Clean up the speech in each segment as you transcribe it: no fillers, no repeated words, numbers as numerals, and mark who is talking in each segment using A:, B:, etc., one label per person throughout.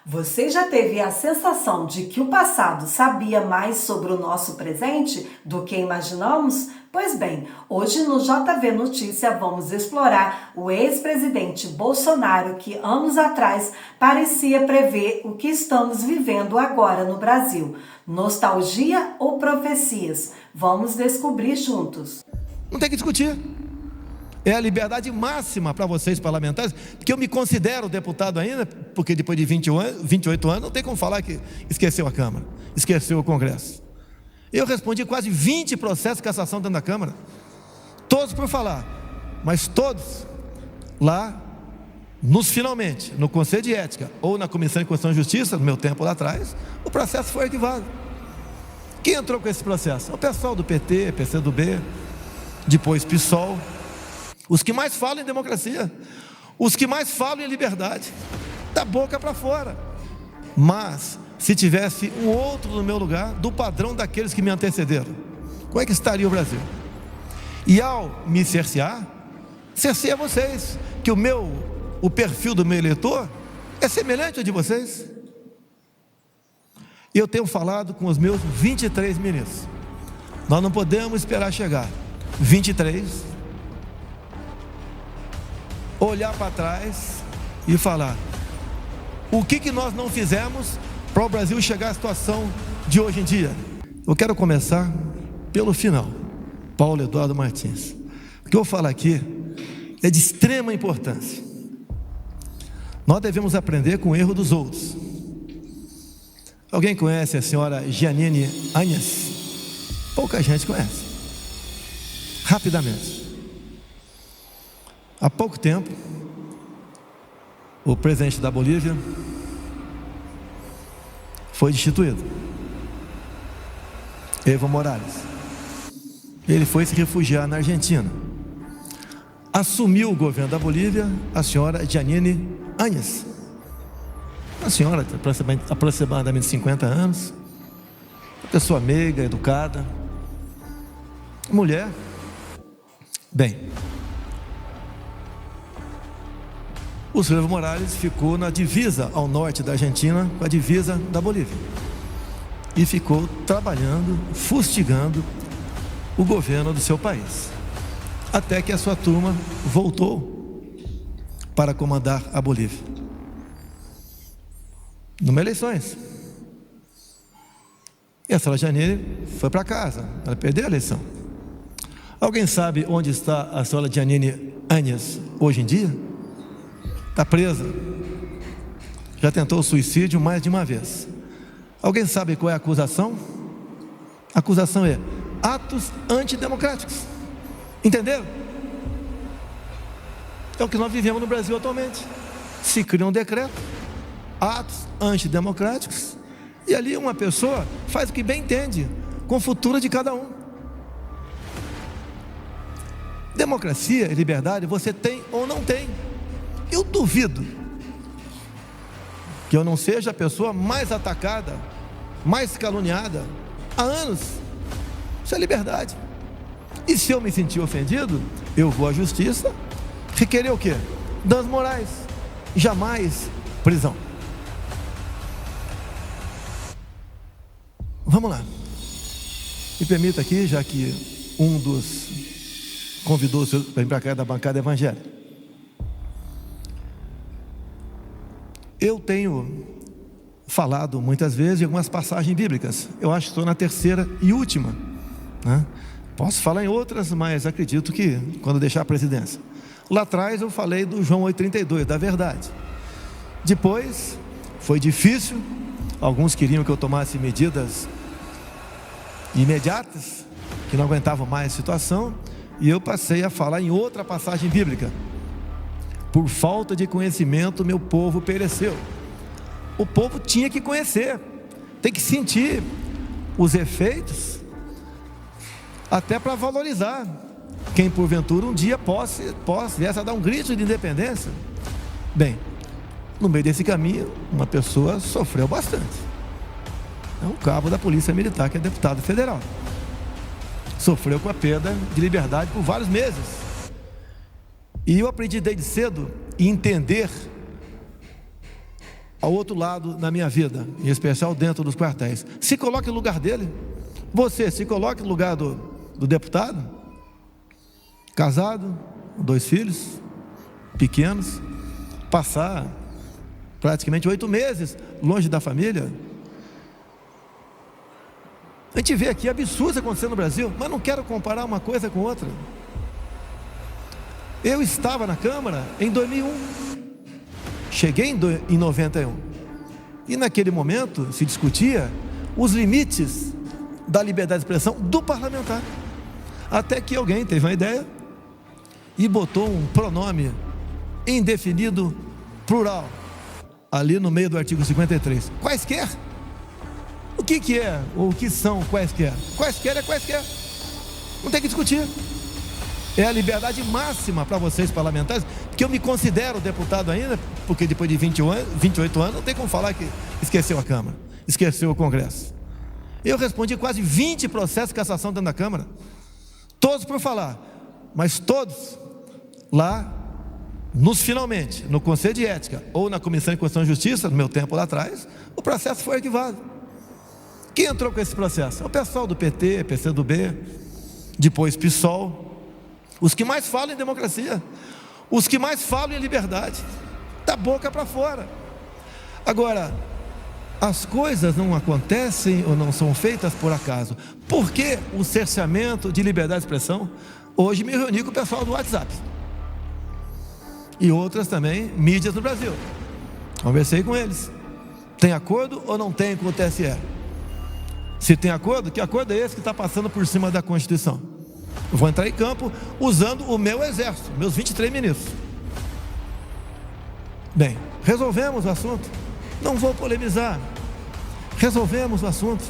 A: Você já teve a sensação de que o passado sabia mais sobre o nosso presente do que imaginamos? Pois bem, hoje no JV Notícia vamos explorar o ex-presidente Bolsonaro que anos atrás parecia prever o que estamos vivendo agora no Brasil. Nostalgia ou profecias? Vamos descobrir juntos.
B: Não tem que discutir. É a liberdade máxima para vocês parlamentares, porque eu me considero deputado ainda, porque depois de 28 anos, não tem como falar que esqueceu a Câmara, esqueceu o Congresso. Eu respondi quase 20 processos de cassação dentro da Câmara, todos por falar, mas todos lá, finalmente, no Conselho de Ética, ou na Comissão de Constituição e Justiça, no meu tempo lá atrás, o processo foi arquivado. Quem entrou com esse processo? O pessoal do PT, PCdoB, depois PSOL, os que mais falam em democracia, os que mais falam em liberdade, da boca para fora. Mas, se tivesse um outro no meu lugar, do padrão daqueles que me antecederam, como é que estaria o Brasil? E ao me cercear vocês, que o perfil do meu eleitor é semelhante ao de vocês. Eu tenho falado com os meus 23 ministros, nós não podemos esperar chegar 23, olhar para trás e falar o que nós não fizemos para o Brasil chegar à situação de hoje em dia. Eu quero começar pelo final. Paulo Eduardo Martins. O que eu vou falar aqui é de extrema importância. Nós devemos aprender com o erro dos outros. Alguém conhece a senhora Jeanine Áñez? Pouca gente conhece. Rapidamente. Há pouco tempo, o presidente da Bolívia foi destituído, Evo Morales. Ele foi se refugiar na Argentina. Assumiu o governo da Bolívia a senhora Jeanine Áñez, uma senhora de aproximadamente 50 anos, uma pessoa meiga, educada, mulher. Bem, o senhor Evo Morales ficou na divisa ao norte da Argentina com a divisa da Bolívia e ficou trabalhando, fustigando o governo do seu país, até que a sua turma voltou para comandar a Bolívia numa eleições. E a senhora Jeanine foi para casa, ela perdeu a eleição. Alguém sabe onde está a senhora Jeanine Áñez hoje em dia? Está presa, já tentou suicídio mais de uma vez. Alguém sabe qual é a acusação? A acusação é atos antidemocráticos. Entenderam? É o que nós vivemos no Brasil atualmente. Se cria um decreto, atos antidemocráticos, e ali uma pessoa faz o que bem entende, com o futuro de cada um. Democracia e liberdade você tem ou não tem. Eu duvido que eu não seja a pessoa mais atacada, mais caluniada há anos. Isso é liberdade. E se eu me sentir ofendido, eu vou à justiça requerer o quê? Danos morais, jamais prisão. Vamos lá. Me permita aqui, já que um dos convidou para vir para cá da bancada evangélica. Eu tenho falado muitas vezes em algumas passagens bíblicas. Eu acho que estou na terceira e última, né? Posso falar em outras, mas acredito que quando deixar a presidência. Lá atrás eu falei do João 8,32, da verdade. Depois foi difícil, alguns queriam que eu tomasse medidas imediatas, que não aguentavam mais a situação, e eu passei a falar em outra passagem bíblica. Por falta de conhecimento, meu povo pereceu. O povo tinha que conhecer, tem que sentir os efeitos, até para valorizar quem porventura um dia viesse a dar um grito de independência. Bem, no meio desse caminho, uma pessoa sofreu bastante. É o cabo da Polícia Militar, que é deputado federal. Sofreu com a perda de liberdade por vários meses. E eu aprendi desde cedo a entender ao outro lado na minha vida, em especial dentro dos quartéis. Se coloque no lugar dele. Você se coloque no lugar do deputado, casado, 2 filhos pequenos, passar praticamente 8 meses longe da família. A gente vê aqui absurdos acontecendo no Brasil, mas não quero comparar uma coisa com outra. Eu estava na Câmara em 2001, cheguei em 91, e naquele momento se discutia os limites da liberdade de expressão do parlamentar, até que alguém teve uma ideia e botou um pronome indefinido plural ali no meio do artigo 53, quaisquer. O que é, ou o que são quaisquer? Quaisquer é quaisquer, não tem que discutir. É a liberdade máxima para vocês parlamentares, porque eu me considero deputado ainda, porque depois de 28 anos não tem como falar que esqueceu a Câmara, esqueceu o Congresso. Eu respondi quase 20 processos de cassação dentro da Câmara, todos por falar, mas todos lá, finalmente, no Conselho de Ética ou na Comissão de Constituição e Justiça, no meu tempo lá atrás, o processo foi arquivado. Quem entrou com esse processo? O pessoal do PT, PCdoB, depois PSOL, os que mais falam em democracia, os que mais falam em liberdade, da boca para fora. Agora, as coisas não acontecem ou não são feitas por acaso. Por que o cerceamento de liberdade de expressão? Hoje me reuni com o pessoal do WhatsApp e outras também mídias do Brasil, conversei com eles. Tem acordo ou não tem com o TSE? Se tem acordo, que acordo é esse que está passando por cima da Constituição? Eu vou entrar em campo usando o meu exército, meus 23 ministros. Bem, resolvemos o assunto, não vou polemizar, resolvemos o assunto.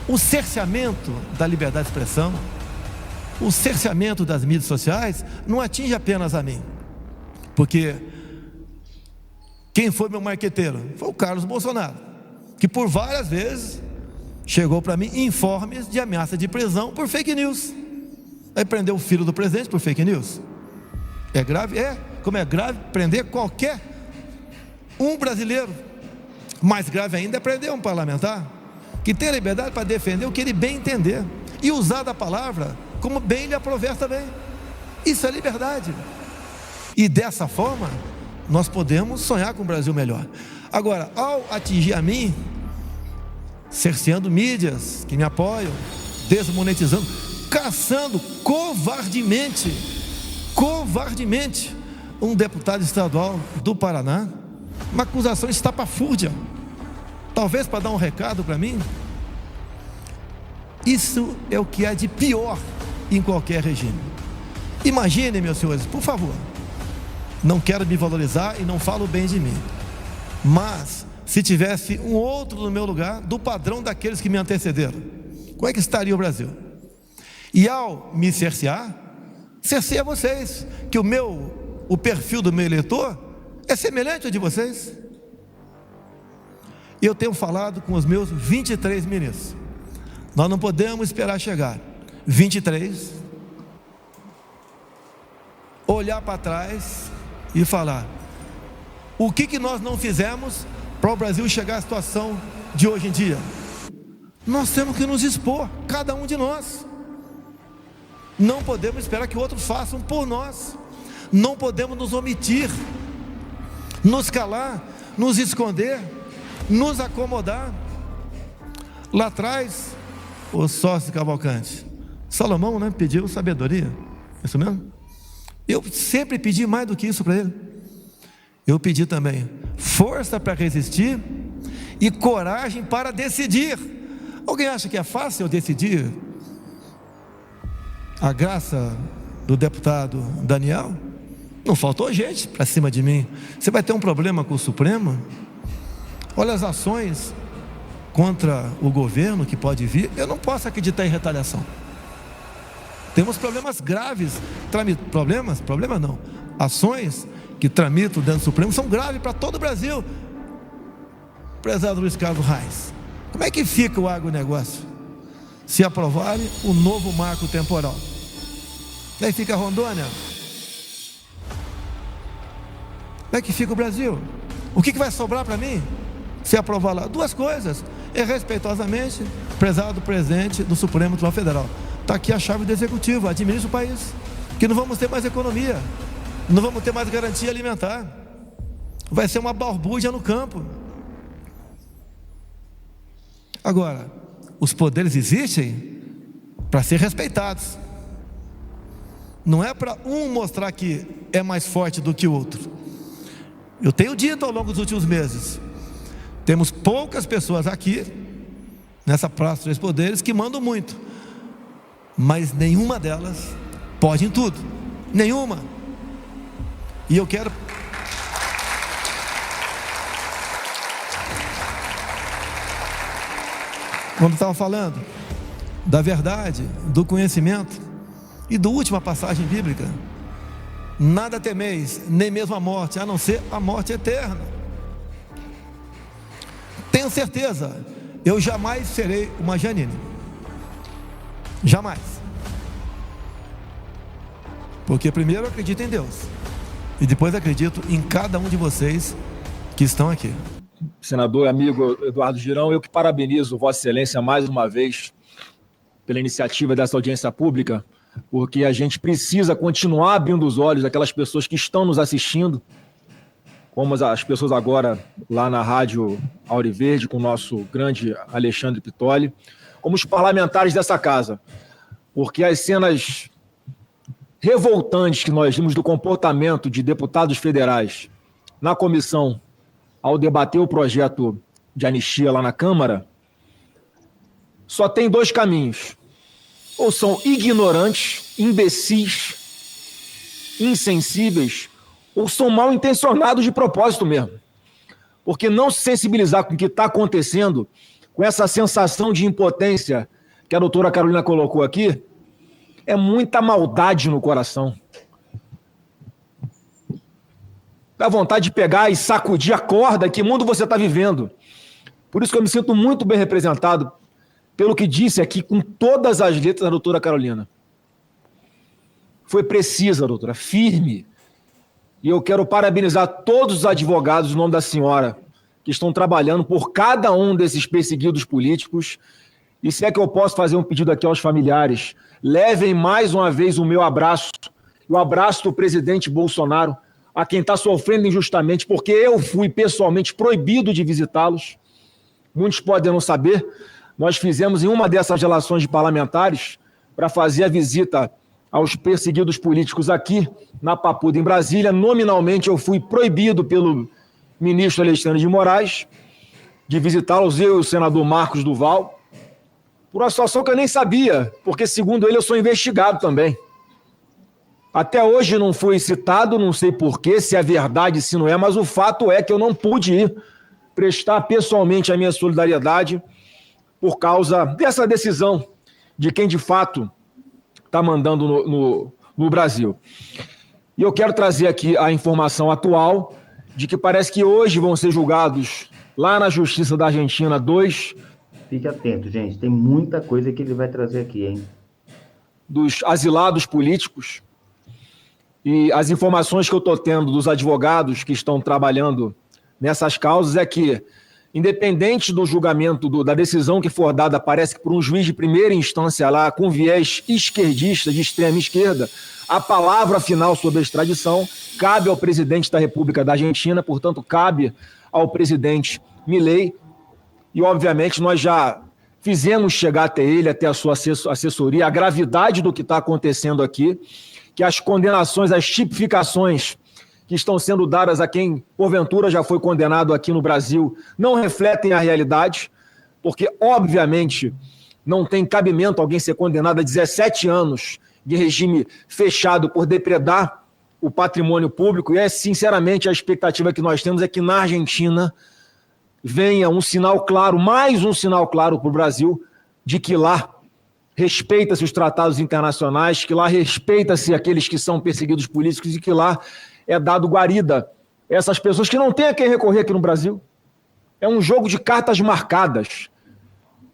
B: O cerceamento da liberdade de expressão, o cerceamento das mídias sociais não atinge apenas a mim, porque quem foi meu marqueteiro? Foi o Carlos Bolsonaro, que por várias vezes chegou para mim informes de ameaça de prisão por fake news. Aí prendeu o filho do presidente por fake news. É grave? É. Como é grave prender qualquer brasileiro. Mais grave ainda é prender um parlamentar que tem a liberdade para defender o que ele bem entender e usar da palavra como bem lhe aprover também. Isso é liberdade. E dessa forma nós podemos sonhar com um Brasil melhor. Agora, ao atingir a mim, cerceando mídias que me apoiam, desmonetizando, caçando covardemente um deputado estadual do Paraná, uma acusação estapafúrdia, talvez para dar um recado para mim. Isso é o que há de pior em qualquer regime. Imaginem, meus senhores, por favor, não quero me valorizar e não falo bem de mim, mas se tivesse um outro no meu lugar, do padrão daqueles que me antecederam, como é que estaria o Brasil? E ao me cercear, cerceia vocês, que o perfil do meu eleitor é semelhante ao de vocês. Eu tenho falado com os meus 23 ministros, nós não podemos esperar chegar 23, olhar para trás e falar o que nós não fizemos para o Brasil chegar à situação de hoje em dia. Nós temos que nos expor, cada um de nós. Não podemos esperar que outros façam por nós. Não podemos nos omitir, nos calar, nos esconder, nos acomodar. Lá atrás, o sócio Cavalcante, Salomão, né, pediu sabedoria, isso mesmo? Eu sempre pedi mais do que isso para ele. Eu pedi também força para resistir e coragem para decidir. Alguém acha que é fácil eu decidir a graça do deputado Daniel? Não faltou gente para cima de mim. Você vai ter um problema com o Supremo? Olha as ações contra o governo que pode vir. Eu não posso acreditar em retaliação. Temos problemas graves. Problemas não. Ações que tramitam dentro do Supremo são graves para todo o Brasil. Prezado Luiz Carlos Reis, como é que fica o agronegócio se aprovarem o novo marco temporal? Daí fica Rondônia. Como é que fica o Brasil? O que vai sobrar para mim? Se aprovar lá, duas coisas. É respeitosamente, prezado presidente do Supremo Tribunal Federal, está aqui a chave do Executivo, administra o país, que não vamos ter mais economia, não vamos ter mais garantia alimentar, vai ser uma balbúrdia no campo. Agora, os poderes existem para ser respeitados, não é para um mostrar que é mais forte do que o outro. Eu tenho dito ao longo dos últimos meses, temos poucas pessoas aqui, nessa Praça dos Três Poderes, que mandam muito, mas nenhuma delas pode em tudo, nenhuma. E eu quero... Quando estava falando da verdade, do conhecimento e da última passagem bíblica, nada temeis, nem mesmo a morte, a não ser a morte eterna. Tenho certeza, eu jamais serei uma Janine, jamais, porque primeiro eu acredito em Deus e depois acredito em cada um de vocês que estão aqui.
C: Senador, amigo Eduardo Girão, eu que parabenizo Vossa Excelência mais uma vez pela iniciativa dessa audiência pública, porque a gente precisa continuar abrindo os olhos daquelas pessoas que estão nos assistindo, como as pessoas agora lá na Rádio Auriverde, com o nosso grande Alexandre Pitoli, como os parlamentares dessa casa, porque as cenas revoltantes que nós vimos do comportamento de deputados federais na comissão ao debater o projeto de anistia lá na Câmara, só tem dois caminhos: ou são ignorantes, imbecis, insensíveis, ou são mal intencionados de propósito mesmo. Porque não se sensibilizar com o que está acontecendo, com essa sensação de impotência que a doutora Carolina colocou aqui, é muita maldade no coração. Dá vontade de pegar e sacudir a corda. Que mundo você está vivendo? Por isso que eu me sinto muito bem representado pelo que disse aqui com todas as letras da doutora Carolina. Foi precisa, doutora, firme. E eu quero parabenizar todos os advogados, em nome da senhora, que estão trabalhando por cada um desses perseguidos políticos. E se é que eu posso fazer um pedido aqui aos familiares, levem mais uma vez o meu abraço, o abraço do presidente Bolsonaro, a quem está sofrendo injustamente, porque eu fui pessoalmente proibido de visitá-los. Muitos podem não saber, nós fizemos em uma dessas relações de parlamentares para fazer a visita aos perseguidos políticos aqui na Papuda, em Brasília. Nominalmente eu fui proibido pelo ministro Alexandre de Moraes de visitá-los, eu e o senador Marcos Duval, por uma situação que eu nem sabia, porque segundo ele eu sou investigado também. Até hoje não fui citado, não sei porquê, se é verdade, se não é, mas o fato é que eu não pude ir prestar pessoalmente a minha solidariedade por causa dessa decisão de quem de fato está mandando no Brasil. E eu quero trazer aqui a informação atual de que parece que hoje vão ser julgados lá na Justiça da Argentina 2...
D: Fique atento, gente, tem muita coisa que ele vai trazer aqui, hein?
C: Dos asilados políticos. E as informações que eu estou tendo dos advogados que estão trabalhando nessas causas é que, independente do julgamento, da decisão que for dada, parece que por um juiz de primeira instância lá, com viés esquerdista, de extrema esquerda, a palavra final sobre a extradição cabe ao presidente da República da Argentina, portanto, cabe ao presidente Milei. E, obviamente, nós já fizemos chegar até ele, até a sua assessoria, a gravidade do que está acontecendo aqui, que as condenações, as tipificações que estão sendo dadas a quem, porventura, já foi condenado aqui no Brasil, não refletem a realidade, porque, obviamente, não tem cabimento alguém ser condenado a 17 anos de regime fechado por depredar o patrimônio público, e, sinceramente, a expectativa que nós temos é que na Argentina venha um sinal claro, mais um sinal claro para o Brasil, de que lá respeita-se os tratados internacionais, que lá respeita-se aqueles que são perseguidos políticos e que lá é dado guarida a essas pessoas que não têm a quem recorrer aqui no Brasil. É um jogo de cartas marcadas,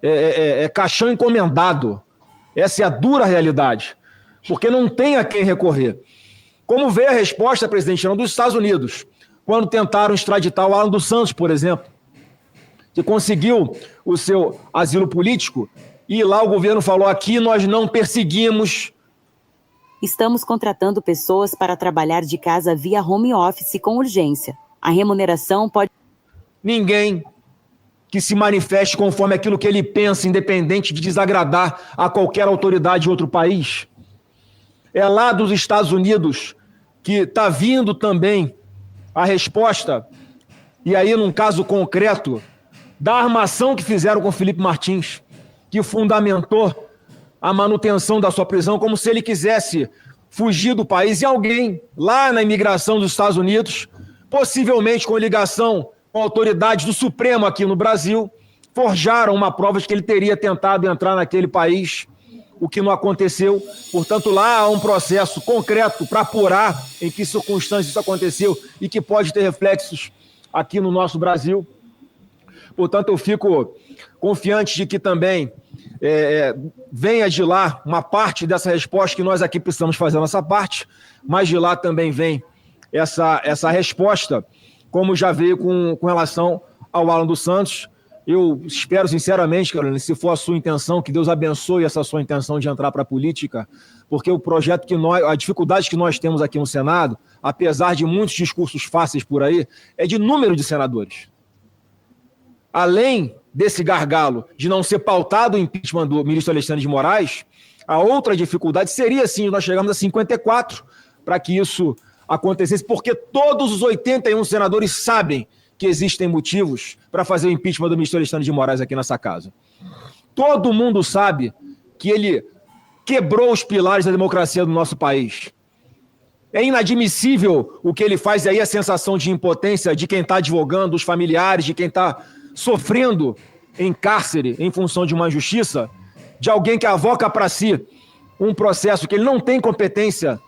C: é caixão encomendado. Essa é a dura realidade, porque não tem a quem recorrer. Como veio a resposta, presidente, dos Estados Unidos, quando tentaram extraditar o Alan dos Santos, por exemplo, que conseguiu o seu asilo político, e lá o governo falou: aqui nós não perseguimos.
E: Estamos contratando pessoas para trabalhar de casa via home office com urgência. A remuneração pode...
C: Ninguém que se manifeste conforme aquilo que ele pensa, independente de desagradar a qualquer autoridade de outro país. É lá dos Estados Unidos que está vindo também a resposta, e aí num caso concreto, da armação que fizeram com Felipe Martins, que fundamentou a manutenção da sua prisão, como se ele quisesse fugir do país, e alguém lá na imigração dos Estados Unidos, possivelmente com ligação com autoridades do Supremo aqui no Brasil, forjaram uma prova de que ele teria tentado entrar naquele país, o que não aconteceu. Portanto, lá há um processo concreto para apurar em que circunstâncias isso aconteceu e que pode ter reflexos aqui no nosso Brasil. Portanto, eu fico confiante de que também venha de lá uma parte dessa resposta, que nós aqui precisamos fazer a nossa parte, mas de lá também vem essa resposta, como já veio com relação ao Alan dos Santos. Eu espero sinceramente, Carolina, se for a sua intenção, que Deus abençoe essa sua intenção de entrar para a política, porque o projeto a dificuldade que nós temos aqui no Senado, apesar de muitos discursos fáceis por aí, é de número de senadores. Além desse gargalo de não ser pautado o impeachment do ministro Alexandre de Moraes, a outra dificuldade seria, sim, nós chegamos a 54 para que isso acontecesse, porque todos os 81 senadores sabem que existem motivos para fazer o impeachment do ministro Alexandre de Moraes aqui nessa casa. Todo mundo sabe que ele quebrou os pilares da democracia do nosso país. É inadmissível o que ele faz, e aí a sensação de impotência de quem está advogando, dos familiares, de quem está sofrendo em cárcere em função de uma injustiça, de alguém que avoca para si um processo que ele não tem competência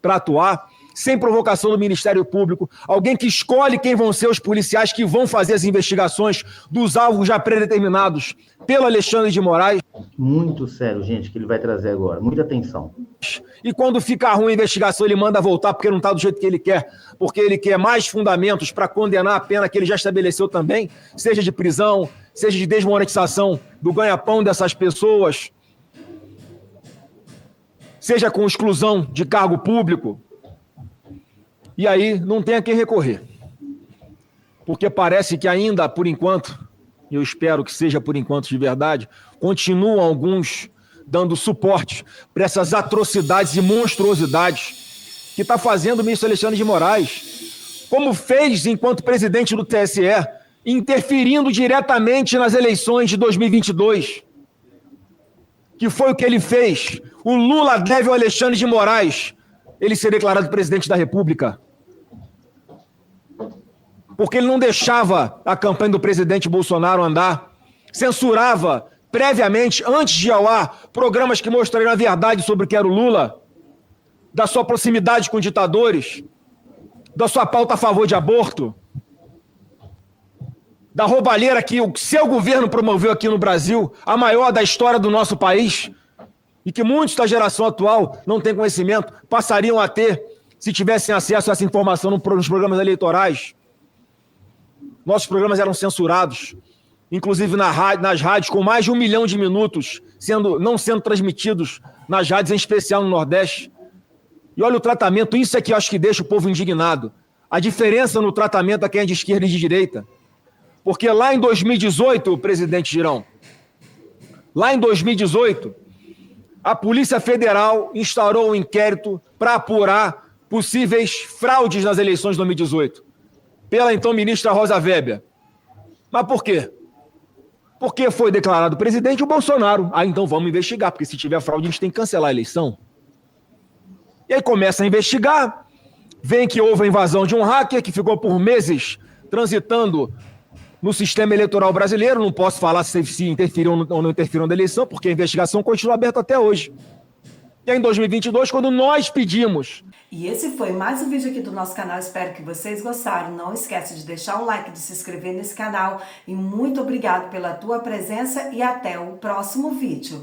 C: para atuar, sem provocação do Ministério Público, alguém que escolhe quem vão ser os policiais que vão fazer as investigações dos alvos já predeterminados pelo Alexandre de Moraes.
D: Muito sério, gente, que ele vai trazer agora. Muita atenção.
C: E quando fica ruim a investigação, ele manda voltar porque não está do jeito que ele quer, porque ele quer mais fundamentos para condenar a pena que ele já estabeleceu também, seja de prisão, seja de desmonetização do ganha-pão dessas pessoas, seja com exclusão de cargo público. E aí não tem a quem recorrer. Porque parece que ainda, por enquanto, eu espero que seja por enquanto de verdade, continuam alguns dando suporte para essas atrocidades e monstruosidades que está fazendo o ministro Alexandre de Moraes, como fez enquanto presidente do TSE, interferindo diretamente nas eleições de 2022. Que foi o que ele fez. O Lula deve ao Alexandre de Moraes ele ser declarado presidente da República. Porque ele não deixava a campanha do presidente Bolsonaro andar, censurava previamente, antes de ir ao ar, programas que mostrariam a verdade sobre o que era o Lula, da sua proximidade com ditadores, da sua pauta a favor de aborto, da roubalheira que o seu governo promoveu aqui no Brasil, a maior da história do nosso país, e que muitos da geração atual não têm conhecimento, passariam a ter se tivessem acesso a essa informação nos programas eleitorais. Nossos programas eram censurados, inclusive nas rádios, com mais de 1 milhão de minutos não sendo transmitidos nas rádios, em especial no Nordeste. E olha o tratamento, isso é que eu acho que deixa o povo indignado. A diferença no tratamento a quem é de esquerda e de direita. Porque lá em 2018, presidente Girão, lá em 2018, a Polícia Federal instaurou um inquérito para apurar possíveis fraudes nas eleições de 2018, pela então ministra Rosa Weber. Mas por quê? Porque foi declarado presidente o Bolsonaro. Então vamos investigar, porque se tiver fraude a gente tem que cancelar a eleição. E aí começa a investigar, vem que houve a invasão de um hacker que ficou por meses transitando no sistema eleitoral brasileiro. Não posso falar se interferiram ou não interferiram na eleição, porque a investigação continua aberta até hoje. E aí, em 2022, quando nós pedimos...
A: E esse foi mais um vídeo aqui do nosso canal. Espero que vocês gostaram. Não esquece de deixar um like, de se inscrever nesse canal. E muito obrigado pela tua presença e até o próximo vídeo.